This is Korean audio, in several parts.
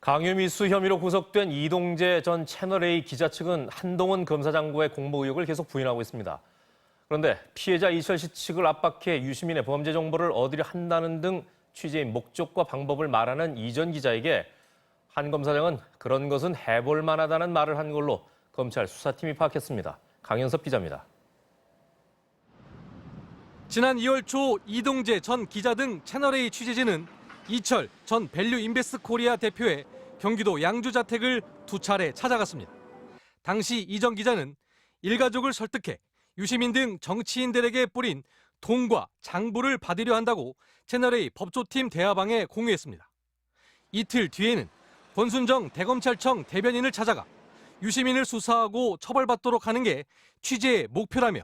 강요미수 혐의로 구속된 이동재 전 채널A 기자 측은 한동훈 검사장과의 공모 의혹을 계속 부인하고 있습니다. 그런데 피해자 이철 씨 측을 압박해 유시민의 범죄 정보를 얻으려 한다는 등 취재의 목적과 방법을 말하는 이 전 기자에게 한 검사장은 그런 것은 해볼 만하다는 말을 한 걸로 검찰 수사팀이 파악했습니다. 강현섭 기자입니다. 지난 2월 초 이동재 전 기자 등 채널A 취재진은 이철 전 밸류인베스트 코리아 대표의 경기도 양주 자택을 두 차례 찾아갔습니다. 당시 이 전 기자는 일가족을 설득해 유시민 등 정치인들에게 뿌린 돈과 장부를 받으려 한다고 채널A 법조팀 대화방에 공유했습니다. 이틀 뒤에는 권순정 대검찰청 대변인을 찾아가 유시민을 수사하고 처벌받도록 하는 게 취재의 목표라며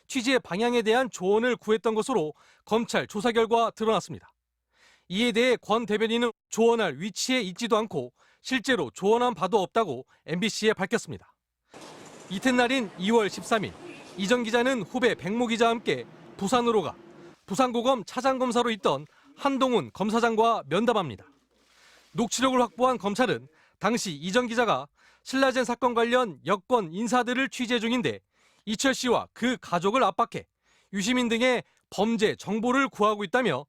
취재 방향에 대한 조언을 구했던 것으로 검찰 조사 결과 드러났습니다. 이에 대해 권 대변인은 조언할 위치에 있지도 않고 실제로 조언한 바도 없다고 MBC에 밝혔습니다. 이튿날인 2월 13일, 이 전 기자는 후배 백모 기자와 함께 부산으로 가 부산고검 차장검사로 있던 한동훈 검사장과 면담합니다. 녹취록을 확보한 검찰은 당시 이 전 기자가 신라젠 사건 관련 여권 인사들을 취재 중인데 이철 씨와 그 가족을 압박해 유시민 등의 범죄 정보를 구하고 있다며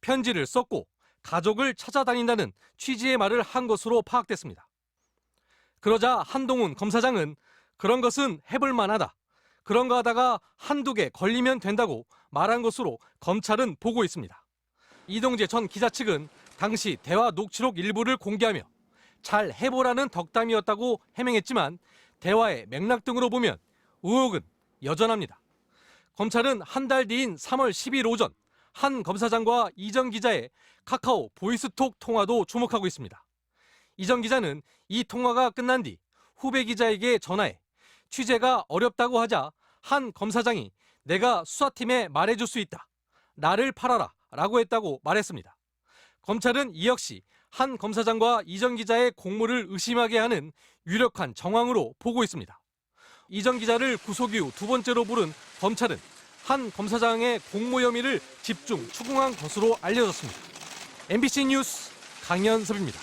편지를 썼고 가족을 찾아다닌다는 취지의 말을 한 것으로 파악됐습니다. 그러자 한동훈 검사장은 그런 것은 해볼 만하다. 그런 거 하다가 한두 개 걸리면 된다고 말한 것으로 검찰은 보고 있습니다. 이동재 전 기자 측은 당시 대화 녹취록 일부를 공개하며 잘 해보라는 덕담이었다고 해명했지만 대화의 맥락 등으로 보면 의혹은 여전합니다. 검찰은 한 달 뒤인 3월 10일 오전 한 검사장과 이 전 기자의 카카오 보이스톡 통화도 주목하고 있습니다. 이 전 기자는 이 통화가 끝난 뒤 후배 기자에게 전화해 취재가 어렵다고 하자 한 검사장이 내가 수사팀에 말해줄 수 있다. 나를 팔아라 라고 했다고 말했습니다. 검찰은 이 역시 한 검사장과 이 전 기자의 공모를 의심하게 하는 유력한 정황으로 보고 있습니다. 이 전 기자를 구속 이후 두 번째로 부른 검찰은 한 검사장의 공모 혐의를 집중 추궁한 것으로 알려졌습니다. MBC 뉴스 강현섭입니다.